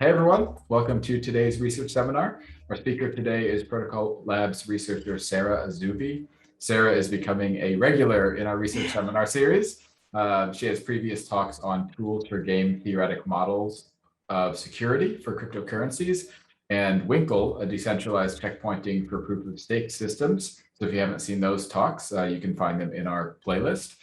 Hey everyone, welcome to today's research seminar. Our speaker today is Protocol Labs researcher Sarah Azouvi. Sarah is becoming a regular in our research seminar series. She has previous talks on tools for game theoretic models of security for cryptocurrencies and Winkle, a decentralized checkpointing for proof of stake systems. So if you haven't seen those talks, you can find them in our playlist.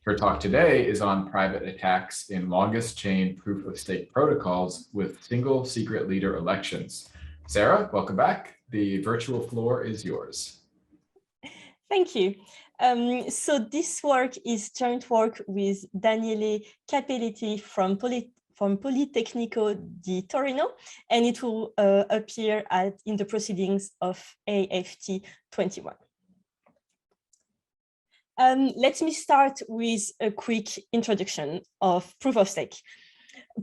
Her talk today is on private attacks in longest chain proof of stake protocols with single secret leader elections. Sarah, welcome back. The virtual floor is yours. Thank you. So this work is joint work with Daniele Capelletti from Politecnico di Torino, and it will appear in the proceedings of AFT 21. Let me start with a quick introduction of proof of stake.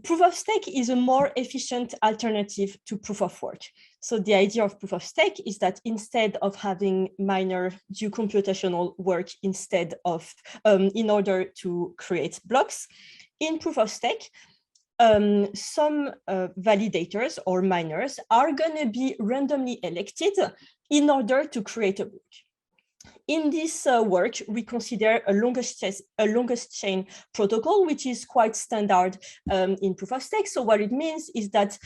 Proof of stake is a more efficient alternative to proof of work. So the idea of proof of stake is that instead of having miner do computational work instead of in order to create blocks, in proof of stake, some validators or miners are going to be randomly elected in order to create a block. In this work, we consider a longest chain protocol, which is quite standard in proof of stake. So what it means is that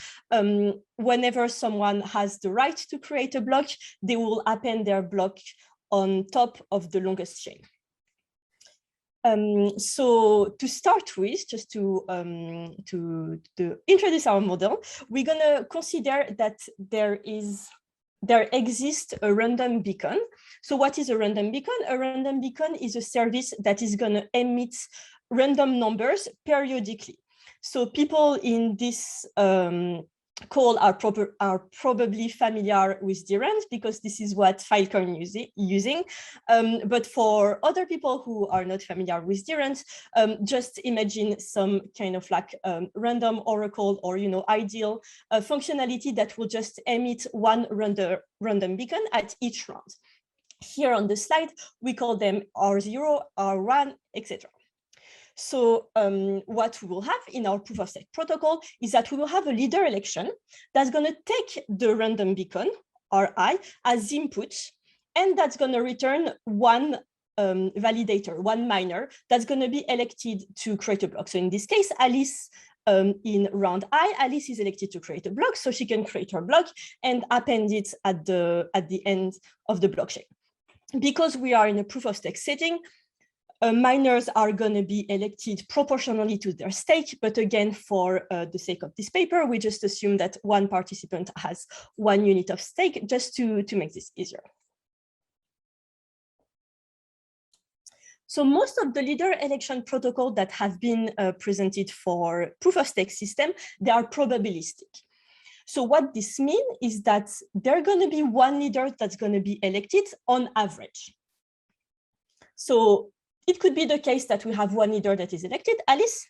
whenever someone has the right to create a block, they will append their block on top of the longest chain. So to start with, just to introduce our model, we're going to consider that there exists a random beacon. So what is a random beacon? A random beacon is a service that is going to emit random numbers periodically. So people in this call are probably familiar with DRAMs because this is what Filecoin is using. But for other people who are not familiar with DRAMs, just imagine some kind of like random oracle or ideal functionality that will just emit one random beacon at each round. Here on the slide, we call them R0, R1, etc. So what we will have in our proof of stake protocol is that we will have a leader election that's going to take the random beacon, Ri, as input, and that's going to return one validator, one miner, that's going to be elected to create a block. So in this case, Alice, in round I, Alice is elected to create a block, so she can create her block and append it at the end of the blockchain. Because we are in a proof of stake setting, miners are going to be elected proportionally to their stake, but again, for the sake of this paper, we just assume that one participant has 1 unit of stake, just to make this easier. So most of the leader election protocols that have been presented for proof of stake system, they are probabilistic. So what this means is that there are going to be one leader that's going to be elected on average. So it could be the case that we have one leader that is elected, Alice,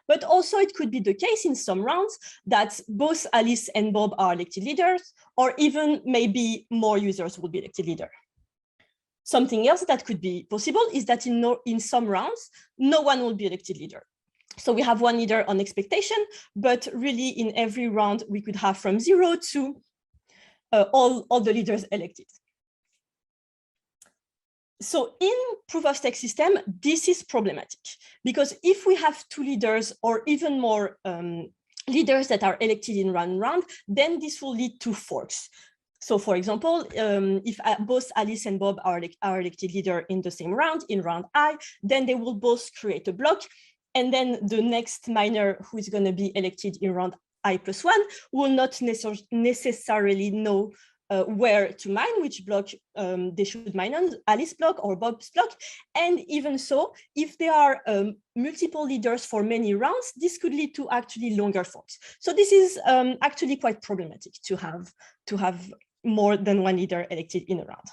but also it could be the case in some rounds that both Alice and Bob are elected leaders, or even maybe more users will be elected leader. Something else that could be possible is that in some rounds, no one will be elected leader. So we have one leader on expectation, but really in every round, we could have from 0 to all the leaders elected. So in proof of stake system, this is problematic because if we have 2 leaders or even more leaders that are elected in one round, then this will lead to forks. So for example, if both Alice and Bob are elected leader in the same round, in round I, then they will both create a block. And then the next miner who is going to be elected in round I+1 will not necessarily know where to mine, which block they should mine on, Alice's block or Bob's block. And even so, if there are multiple leaders for many rounds, this could lead to actually longer forks. So this is actually quite problematic to have more than one leader elected in a round.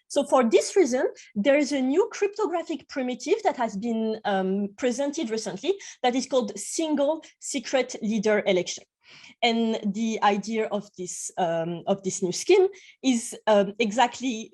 So for this reason, there is a new cryptographic primitive that has been presented recently that is called single secret leader election. And the idea of this new scheme is exactly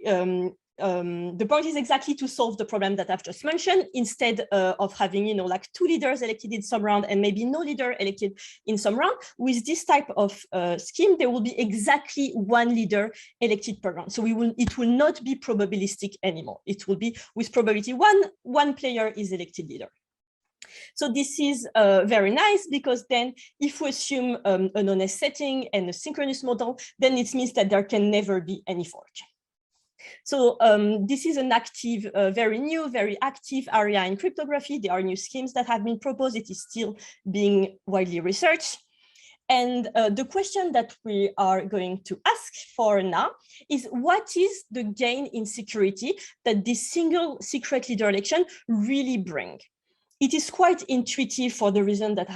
the point is exactly to solve the problem that I've just mentioned. Instead of having, like 2 leaders elected in some round and maybe no leader elected in some round, with this type of scheme, there will be exactly 1 leader elected per round. So it will not be probabilistic anymore. It will be with probability one player is elected leader. So this is very nice, because then if we assume an honest setting and a synchronous model, then it means that there can never be any fork. So this is an active, very new, very active area in cryptography. There are new schemes that have been proposed. It is still being widely researched. And the question that we are going to ask for now is, what is the gain in security that this single secret leader election really brings? It is quite intuitive for the reason that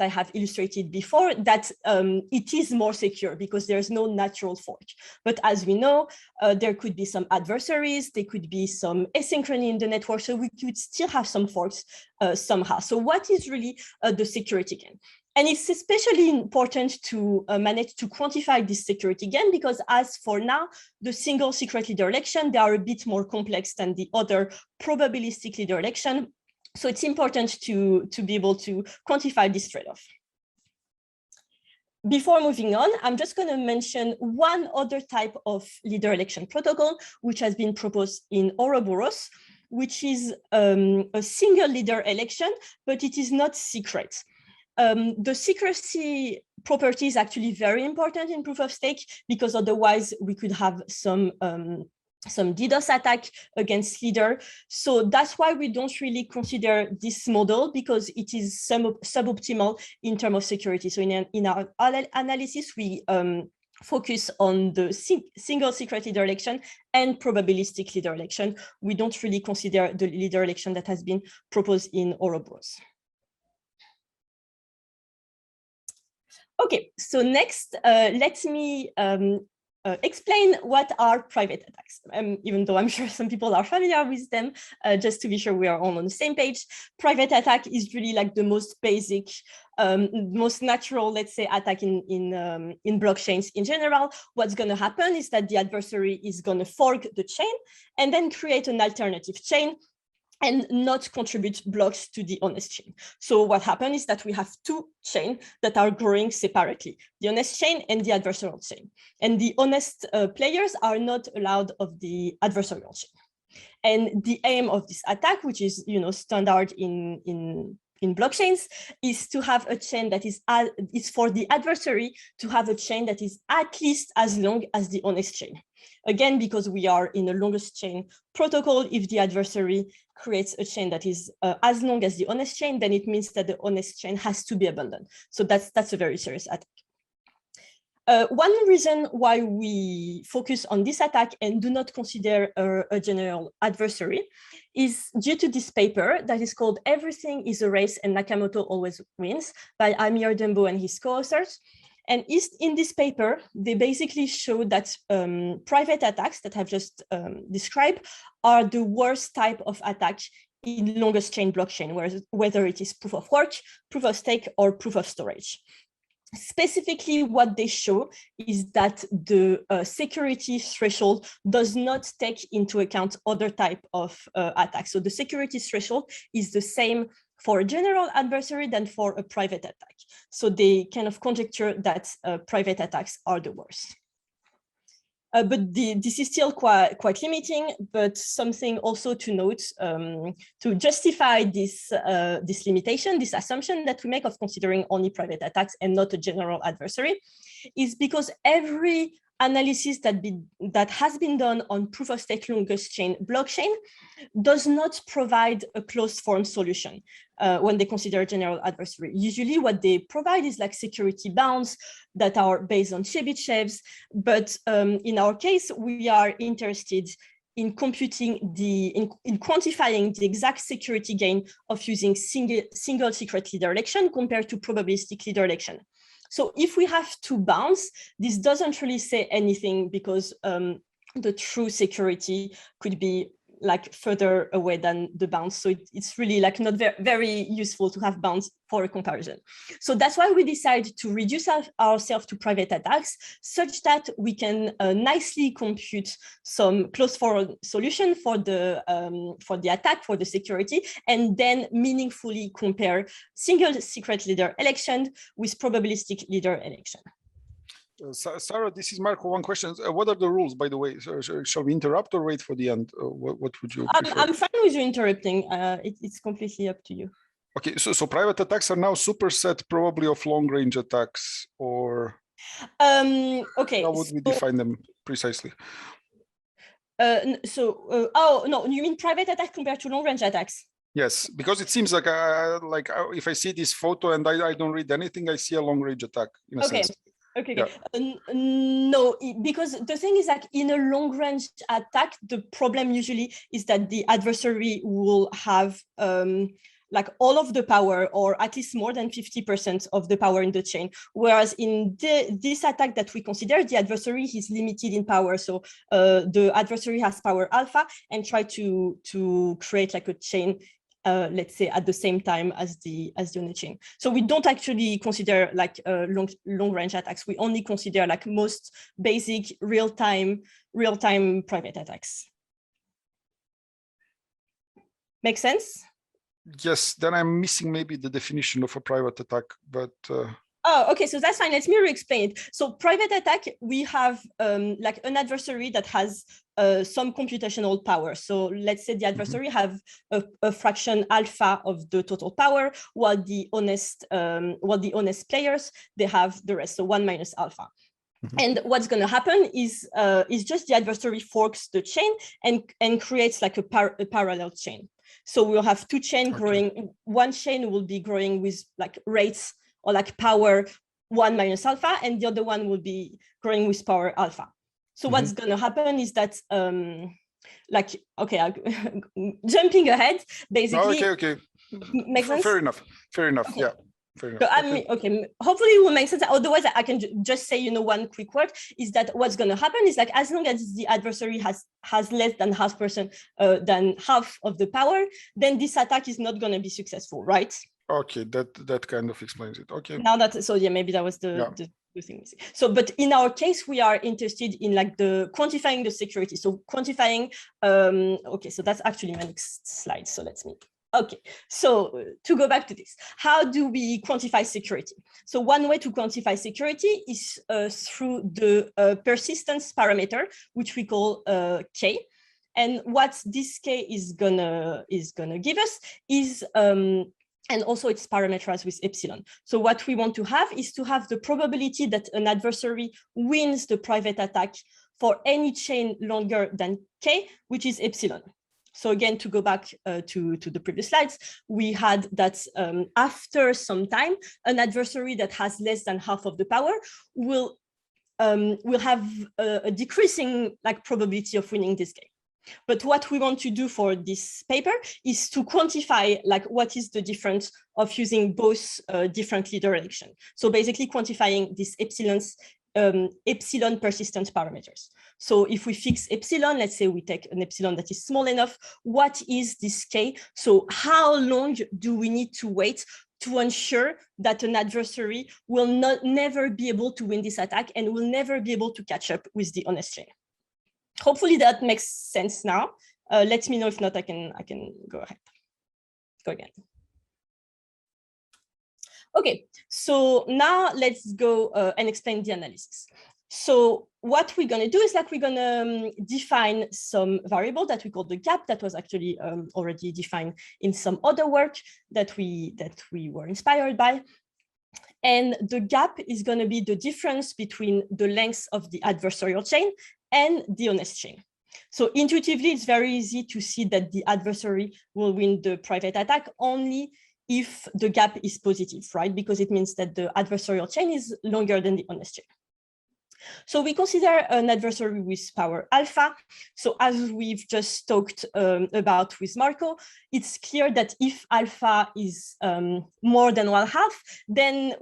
I have illustrated before, that it is more secure because there's no natural fork. But as we know, there could be some adversaries, there could be some asynchrony in the network, so we could still have some forks somehow. So what is really the security gain? And it's especially important to manage to quantify this security gain, because as for now, the single secret leader election, they are a bit more complex than the other probabilistic leader election. So it's important to be able to quantify this trade-off. Before moving on, I'm just going to mention one other type of leader election protocol, which has been proposed in Ouroboros, which is a single leader election, but it is not secret. The secrecy property is actually very important in proof of stake, because otherwise we could have some DDoS attack against leader. So that's why we don't really consider this model, because it is suboptimal in terms of security. So in our analysis, we focus on the single secret leader election and probabilistic leader election. We don't really consider the leader election that has been proposed in Ouroboros. Okay, so next, let me explain what are private attacks, even though I'm sure some people are familiar with them, just to be sure we are all on the same page. Private attack is really like the most basic, most natural, let's say, attack in blockchains in general. What's going to happen is that the adversary is going to fork the chain and then create an alternative chain and not contribute blocks to the honest chain. So what happens is that we have 2 chains that are growing separately, the honest chain and the adversarial chain. And the honest players are not allowed of the adversarial chain. And the aim of this attack, which is standard in blockchains, is to have a chain that is for the adversary to have a chain that is at least as long as the honest chain. Again, because we are in a longest chain protocol, if the adversary creates a chain that is as long as the honest chain, then it means that the honest chain has to be abandoned. So that's a very serious attack. One reason why we focus on this attack and do not consider a general adversary is due to this paper that is called "Everything is a Race and Nakamoto Always Wins" by Amir Dembo and his co-authors. And in this paper, they basically show that private attacks that I've just described are the worst type of attack in longest chain blockchain, whether it is proof of work, proof of stake, or proof of storage. Specifically, what they show is that the security threshold does not take into account other type of attacks. So the security threshold is the same for a general adversary than for a private attack. So they kind of conjecture that private attacks are the worst. But this is still quite limiting, but something also to note to justify this limitation, this assumption that we make of considering only private attacks and not a general adversary, is because every analysis that has been done on proof of stake longest chain blockchain does not provide a closed form solution when they consider general adversary. Usually what they provide is like security bounds that are based on Chebyshevs, but in our case, we are interested in computing in quantifying the exact security gain of using single secret leader election compared to probabilistic leader election. So if we have 2 bounds, this doesn't really say anything, because the true security could be like further away than the bounds. So it's really like not very useful to have bounds for a comparison. So that's why we decided to reduce ourselves to private attacks such that we can nicely compute some closed-forward solution for the attack, for the security, and then meaningfully compare single secret leader election with probabilistic leader election. Sarah, this is Marco. One question. What are the rules, by the way? So, shall we interrupt or wait for the end? What would you prefer? I'm fine with you interrupting. It's completely up to you. Okay, so private attacks are now superset probably of long-range attacks, or okay, how would we define them precisely? Oh no, you mean private attack compared to long-range attacks? Yes, because it seems like if I see this photo and I don't read anything, I see a long-range attack in a sense. Okay. Yeah. No, because the thing is, like, in a long-range attack, the problem usually is that the adversary will have like all of the power, or at least more than 50% of the power in the chain. Whereas in this attack that we consider, the adversary is limited in power. So the adversary has power alpha and try to create like a chain, let's say at the same time as the on chain. So we don't actually consider like long range attacks. We only consider like most basic real-time private attacks. Make sense? Yes, then I'm missing maybe the definition of a private attack, but oh, okay, so that's fine. Let me re-explain it. So private attack, we have like an adversary that has some computational power. So let's say the adversary have a fraction alpha of the total power, while the honest players, they have the rest, so 1 minus alpha. And what's going to happen is just the adversary forks the chain and creates like a parallel chain. So we'll have two chains growing. One chain will be growing with like rates or like power 1 minus alpha, and the other one will be growing with power alpha. So what's going to happen is that, like, okay, jumping ahead, basically. Okay. Makes sense? Fair enough. Okay. Yeah. So I mean, okay, hopefully it will make sense. Otherwise, I can just say, one quick word is that what's going to happen is like, as long as the adversary has less than half of the power, then this attack is not going to be successful, right? Okay, that kind of explains it. Okay. Now that, so yeah, maybe that was the thing. So, but in our case, we are interested in like the quantifying the security. So quantifying, okay, so that's actually my next slide. So let's meet. Okay, so to go back to this, how do we quantify security? So one way to quantify security is through the persistence parameter, which we call K. And what this K is gonna give us is, and also it's parameterized with epsilon. So what we want to have is to have the probability that an adversary wins the private attack for any chain longer than K, which is epsilon. So again, to go back to the previous slides, we had that after some time, an adversary that has less than half of the power will have a decreasing like probability of winning this game. But what we want to do for this paper is to quantify like what is the difference of using both different leader election. So basically quantifying these epsilon persistence parameters. So if we fix epsilon, let's say we take an epsilon that is small enough, what is this K? So how long do we need to wait to ensure that an adversary will never be able to win this attack and will never be able to catch up with the honest chain? Hopefully that makes sense now. Let me know if not, I can go ahead. Go again. Okay, so now let's go and explain the analysis. So what we're going to do is like we're going to define some variable that we call the gap that was actually already defined in some other work that we were inspired by. And the gap is going to be the difference between the length of the adversarial chain and the honest chain. So intuitively, it's very easy to see that the adversary will win the private attack only if the gap is positive, right? Because it means that the adversarial chain is longer than the honest chain. So we consider an adversary with power alpha. So as we've just talked about with Marco, it's clear that if alpha is more than 1/2, then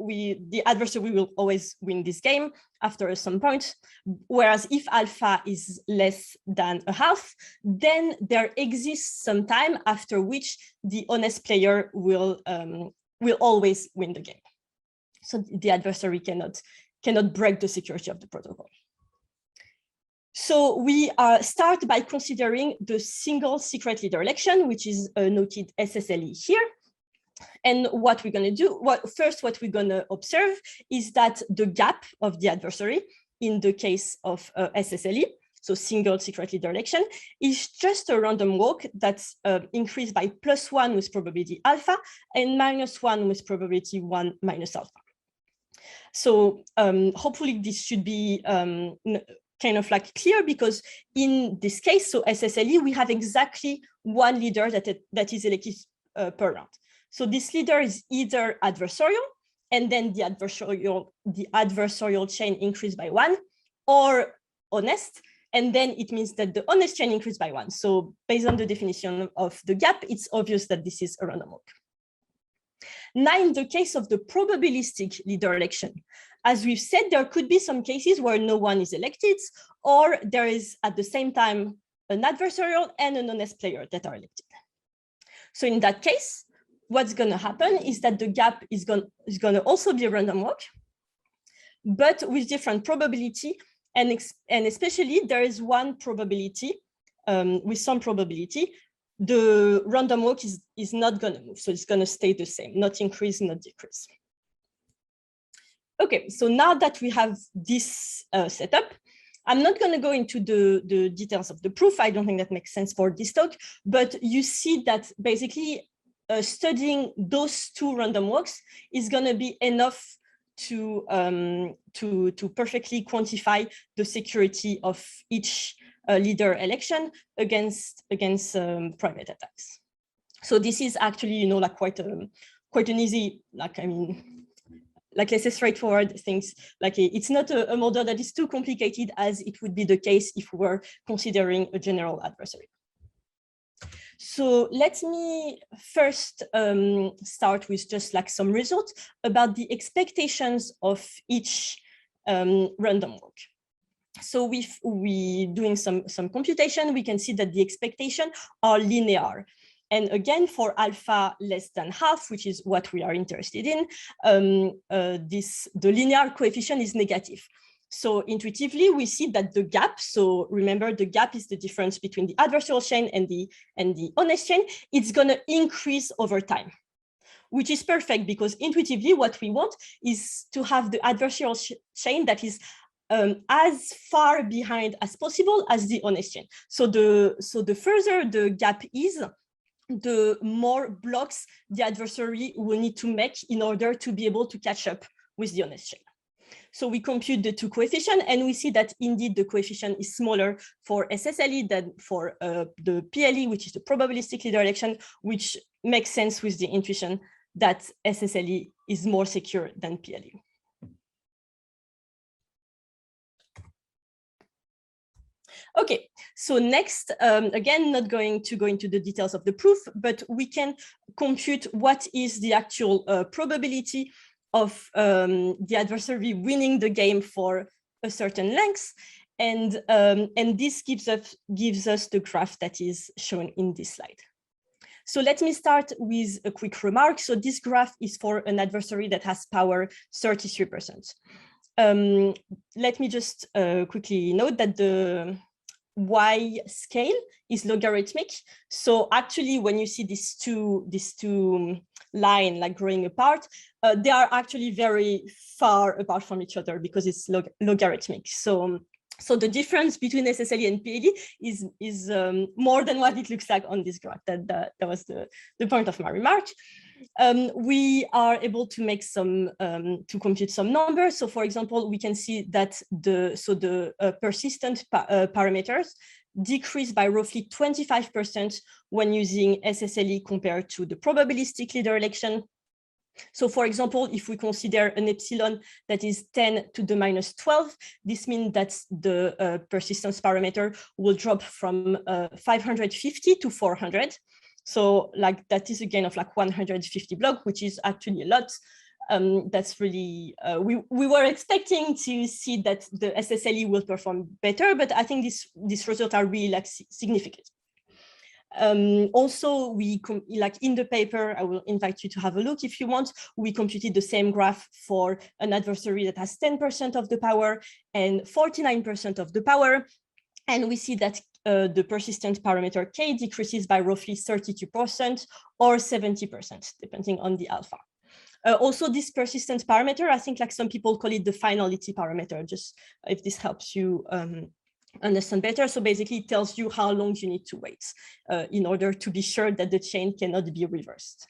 the adversary will always win this game after some point. Whereas if alpha is less than 1/2, then there exists some time after which the honest player will always win the game. So the adversary cannot break the security of the protocol. So we start by considering the single secret leader election, which is noted SSLE here. And what we're going to do, what we're going to observe is that the gap of the adversary in the case of SSLE, so single secret leader election, is just a random walk that's increased by +1 with probability alpha and -1 with probability 1 minus alpha. So hopefully this should be kind of like clear, because in this case, so SSLE, we have exactly one leader that is elected per round. So this leader is either adversarial, and then the adversarial chain increased by 1, or honest, and then it means that the honest chain increased by 1. So based on the definition of the gap, it's obvious that this is a random walk. Now, in the case of the probabilistic leader election, as we've said, there could be some cases where no one is elected, or there is at the same time an adversarial and an honest player that are elected. So in that case, what's going to happen is that the gap is going to also be a random walk, but with different probability, and especially there is one probability, with some probability, the random walk is not going to move. So it's going to stay the same, not increase, not decrease. Okay, so now that we have this setup, I'm not going to go into the details of the proof. I don't think that makes sense for this talk, but you see that basically studying those two random walks is going to be enough to perfectly quantify the security of each leader election against private attacks. So this is actually, like quite an easy, let's say straightforward things. Like it's not a model that is too complicated as it would be the case if we were considering a general adversary. So let me first start with just like some results about the expectations of each random walk. So we doing some computation, we can see that the expectations are linear. And again, for alpha less than 1/2, which is what we are interested in, the linear coefficient is negative. So intuitively, we see that the gap, so remember the gap is the difference between the adversarial chain and the honest chain, it's going to increase over time, which is perfect because intuitively what we want is to have the adversarial chain that is as far behind as possible as the honest chain. So the further the gap is, the more blocks the adversary will need to make in order to be able to catch up with the honest chain. So we compute the two coefficients and we see that indeed the coefficient is smaller for SSLE than for the PLE, which is the probabilistic leader election, which makes sense with the intuition that SSLE is more secure than PLE. Okay, so next, again, not going to go into the details of the proof, but we can compute what is the actual probability of the adversary winning the game for a certain length. And this gives us the graph that is shown in this slide. So let me start with a quick remark. So this graph is for an adversary that has power 33%. Let me just quickly note that the Y scale is logarithmic. So actually, when you see these two lines like growing apart, they are actually very far apart from each other because it's logarithmic. So the difference between SSLE and PLE is more than what it looks like on this graph. That was the point of my remark. We are able to make to compute some numbers. So for example, we can see that the persistent parameters decrease by roughly 25% when using SSLE compared to the probabilistic leader election. So for example, if we consider an epsilon that is 10 to the minus 12, this means that the persistence parameter will drop from 550 to 400. So like that is a gain of like 150 blocks, which is actually a lot. That's really, we were expecting to see that the SSLE will perform better, but I think these results are really like significant. Also, like in the paper, I will invite you to have a look if you want. We computed the same graph for an adversary that has 10% of the power and 49% of the power. And we see that the persistence parameter K decreases by roughly 32% or 70%, depending on the alpha. Also, this persistence parameter, I think like some people call it the finality parameter, just if this helps you understand better. So basically it tells you how long you need to wait in order to be sure that the chain cannot be reversed.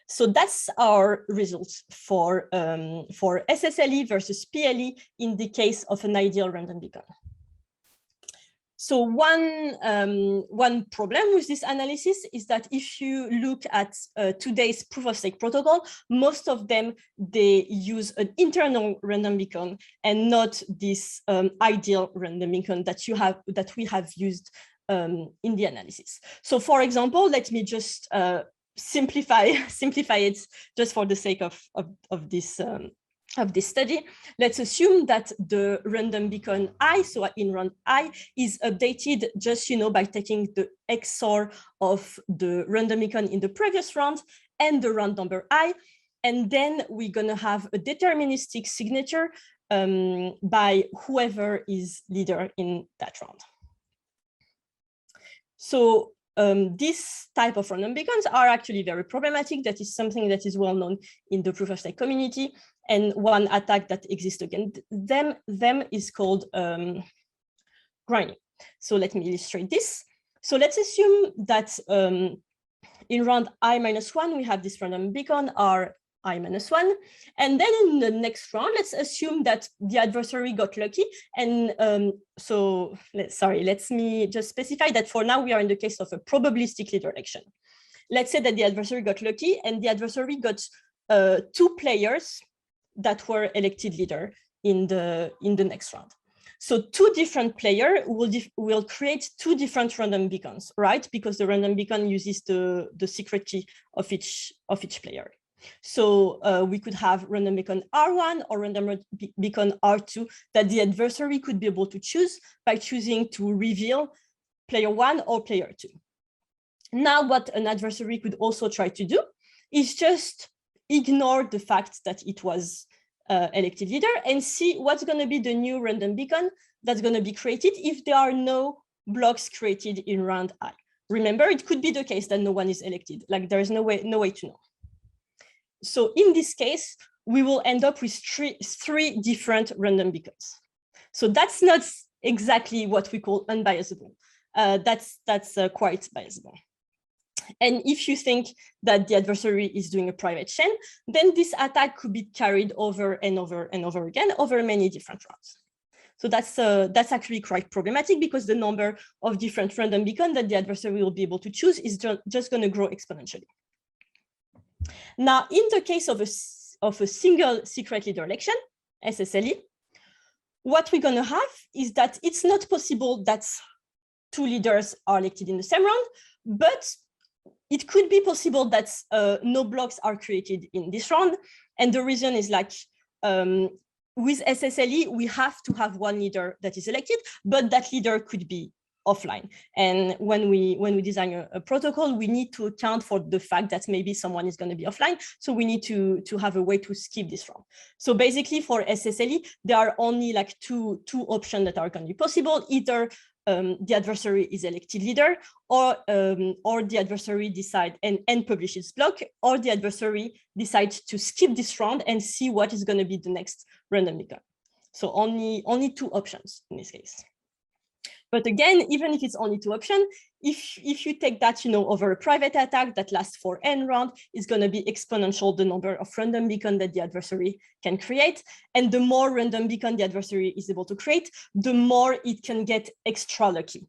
So that's our results for SSLE versus PLE in the case of an ideal random beacon. So one problem with this analysis is that if you look at today's proof-of-stake protocol, most of them, they use an internal random beacon and not this ideal random beacon that we have used in the analysis. So for example, let me just simplify it just for the sake of this study. Let's assume that the random beacon I, so in round I, is updated just, by taking the XOR of the random beacon in the previous round and the round number I, and then we're gonna have a deterministic signature by whoever is leader in that round. So this type of random beacons are actually very problematic. That is something that is well known in the proof of stake community. And one attack that exists against them is called grinding. So let me illustrate this. So let's assume that in round I-1, we have this random beacon R I-1. And then in the next round, let's assume that the adversary got lucky. And let me just specify that for now, we are in the case of a probabilistic leader election. Let's say that the adversary got lucky and the adversary got 2 players that were elected leader in the next round. So 2 different players will create 2 different random beacons, right? Because the random beacon uses the secret key of each player. So we could have random beacon R1 or random beacon R2 that the adversary could be able to choose by choosing to reveal player 1 or player 2. Now, what an adversary could also try to do is just ignore the fact that it was elected leader and see what's going to be the new random beacon that's going to be created if there are no blocks created in round I. Remember, it could be the case that no one is elected, like there is no way to know. So in this case, we will end up with three different random beacons. So that's not exactly what we call unbiasable. That's quite biasable. And if you think that the adversary is doing a private chain, then this attack could be carried over and over and over again over many different rounds. So that's actually quite problematic because the number of different random beacons that the adversary will be able to choose is just going to grow exponentially. Now, in the case of a single secret leader election, SSLE, what we're going to have is that it's not possible that 2 leaders are elected in the same round, but it could be possible that no blocks are created in this round. And the reason is like, with SSLE, we have to have 1 leader that is elected, but that leader could be offline. And when we design a protocol, we need to account for the fact that maybe someone is going to be offline. So we need to have a way to skip this round. So basically for SSLE, there are only like two options that are going to be possible. Either the adversary is elected leader, or the adversary decide and publish its block, or the adversary decides to skip this round and see what is going to be the next random beacon. So only 2 options in this case. But again, even if it's only 2 options, if you take that over a private attack that lasts for n round, it's going to be exponential the number of random beacon that the adversary can create. And the more random beacon the adversary is able to create, the more it can get extra lucky.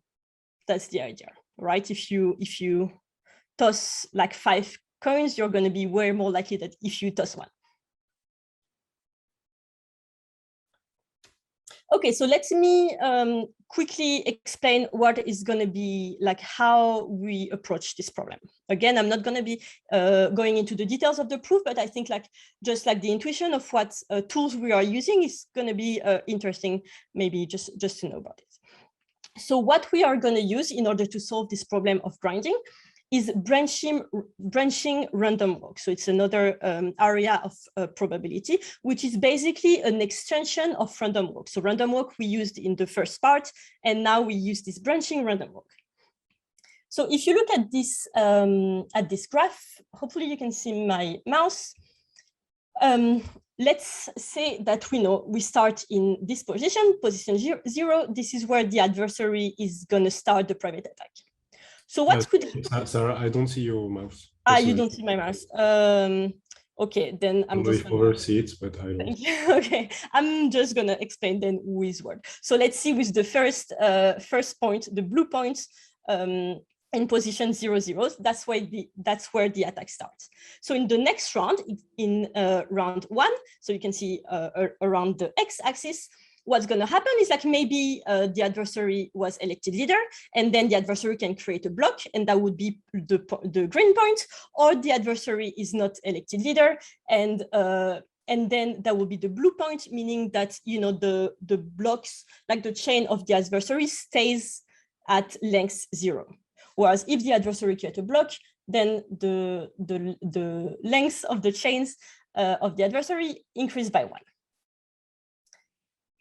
That's the idea, right? If you toss like 5 coins, you're going to be way more likely that if you toss one. Okay, so let me quickly explain what is going to be like how we approach this problem. Again, I'm not going to be going into the details of the proof, but I think like just like the intuition of what tools we are using is going to be interesting, maybe just to know about it. So what we are going to use in order to solve this problem of grinding is branching random walk. So it's another area of probability, which is basically an extension of random walk. So random walk we used in the first part, and now we use this branching random walk. So if you look at this graph, hopefully you can see my mouse. Let's say that we know we start in this position 0. This is where the adversary is going to start the private attack. So what could Sarah, I don't see your mouse. You don't see my mouse. Okay, then I'm just gonna oversee it, but I don't. Okay, I'm just gonna explain then with word. So let's see with the first point, the blue point in position 0, 0. That's where the attack starts. So in the next round, in round 1, so you can see around the x-axis. What's going to happen is like maybe the adversary was elected leader, and then the adversary can create a block, and that would be the green point, or the adversary is not elected leader, and then that will be the blue point, meaning that the blocks, like the chain of the adversary, stays at length 0. Whereas if the adversary creates a block, then the length of the chains of the adversary increase by 1.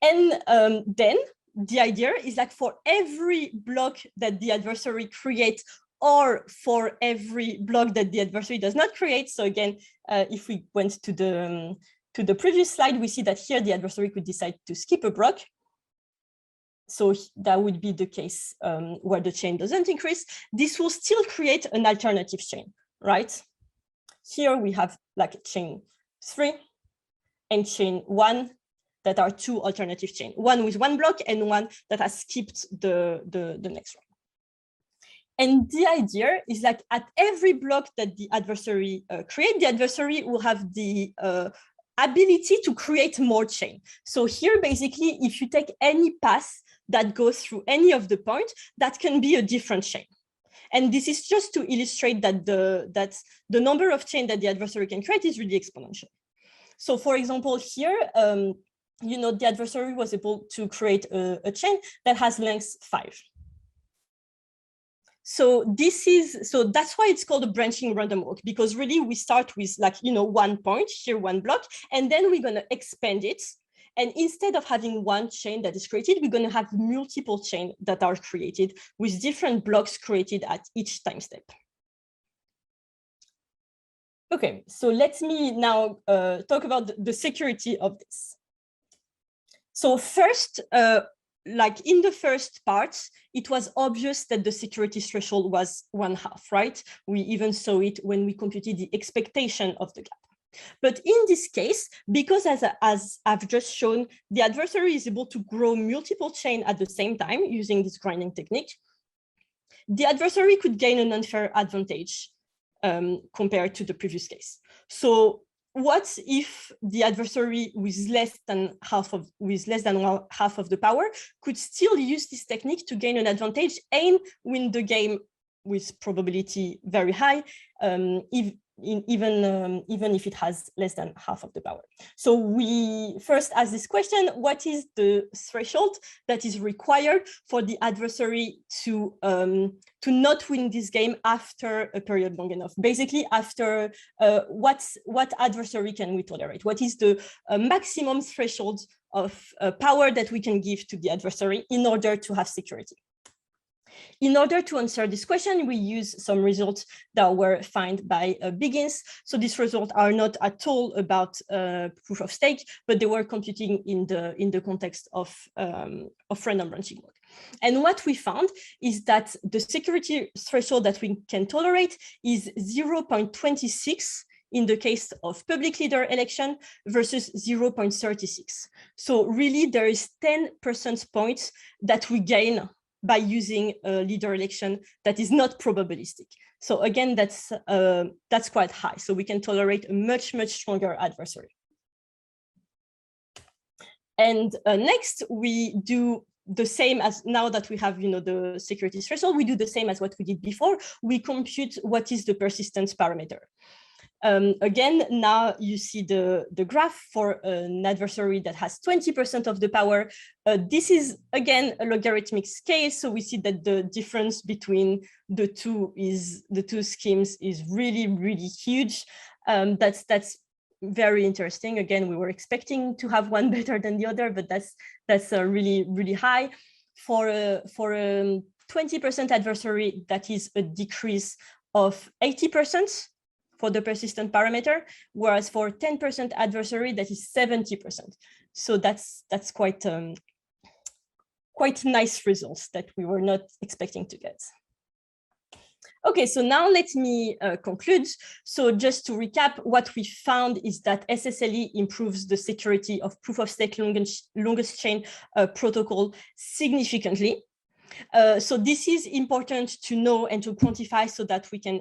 And then the idea is like for every block that the adversary creates, or for every block that the adversary does not create. So again, if we went to the previous slide, we see that here the adversary could decide to skip a block. So that would be the case where the chain doesn't increase. This will still create an alternative chain, right? Here we have like chain 3 and chain 1. That are 2 alternative chains, one with 1 block and one that has skipped the next round. And the idea is like at every block that the adversary creates, the adversary will have the ability to create more chain. So here, basically, if you take any path that goes through any of the points, that can be a different chain. And this is just to illustrate that the number of chains that the adversary can create is really exponential. So for example, here, the adversary was able to create a chain that has length 5. So that's why it's called a branching random walk, because really we start with like, 1 point, here 1 block, and then we're going to expand it. And instead of having 1 chain that is created, we're going to have multiple chains that are created with different blocks created at each time step. Okay, so let me now talk about the security of this. So first, like in the first part, it was obvious that the security threshold was 1/2, right? We even saw it when we computed the expectation of the gap. But in this case, because as I've just shown, the adversary is able to grow multiple chains at the same time using this grinding technique, the adversary could gain an unfair advantage compared to the previous case. So what if the adversary with less than half of the power could still use this technique to gain an advantage and win the game with probability very high, even if it has less than half of the power? So we first ask this question: what is the threshold that is required for the adversary to not win this game after a period long enough? Basically, after what adversary can we tolerate? What is the maximum threshold of power that we can give to the adversary in order to have security? In order to answer this question, we use some results that were found by Biggins. So these results are not at all about proof of stake, but they were computing in the context of random branching work. And what we found is that the security threshold that we can tolerate is 0.26 in the case of public leader election versus 0.36. So really there is 10% points that we gain by using a leader election that is not probabilistic. So again, that's quite high. So we can tolerate a much stronger adversary. And next, we do the same as now that we have, the security threshold. We do the same as what we did before. We compute what is the persistence parameter. Again, now you see the graph for an adversary that has 20% of the power. This is, again, a logarithmic scale. So we see that the difference between the two schemes is really huge. That's very interesting. Again, we were expecting to have one better than the other, but that's really high. For a 20% adversary, that is a decrease of 80% for the persistent parameter, whereas for 10% adversary, that is 70%. So that's quite nice results that we were not expecting to get. Okay, so now let me conclude. So just to recap, what we found is that SSLE improves the security of proof-of-stake longest chain protocol significantly. So this is important to know and to quantify so that we can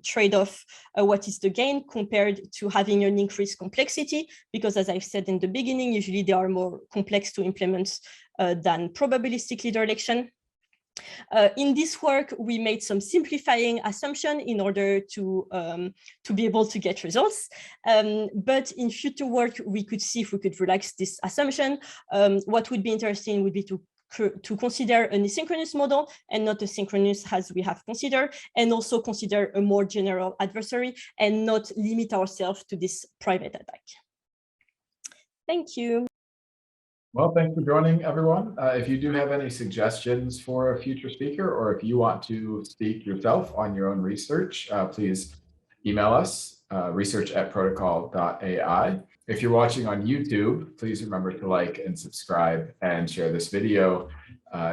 trade off what is the gain compared to having an increased complexity, because as I've said in the beginning, usually they are more complex to implement than probabilistic leader election. In this work, we made some simplifying assumption in order to be able to get results. But in future work, we could see if we could relax this assumption. What would be interesting would be to consider an asynchronous model and not a synchronous as we have considered, and also consider a more general adversary and not limit ourselves to this private attack. Thank you. Well, thanks for joining, everyone. If you do have any suggestions for a future speaker, or if you want to speak yourself on your own research, please email us, research@protocol.ai. If you're watching on YouTube, please remember to like and subscribe and share this video.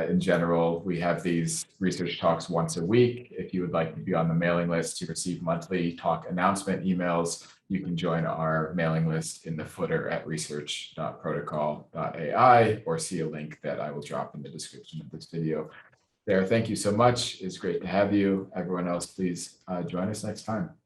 In general, we have these research talks once a week. If you would like to be on the mailing list to receive monthly talk announcement emails, you can join our mailing list in the footer at research.protocol.ai, or see a link that I will drop in the description of this video. Sarah, thank you so much. It's great to have you. Everyone else, please join us next time.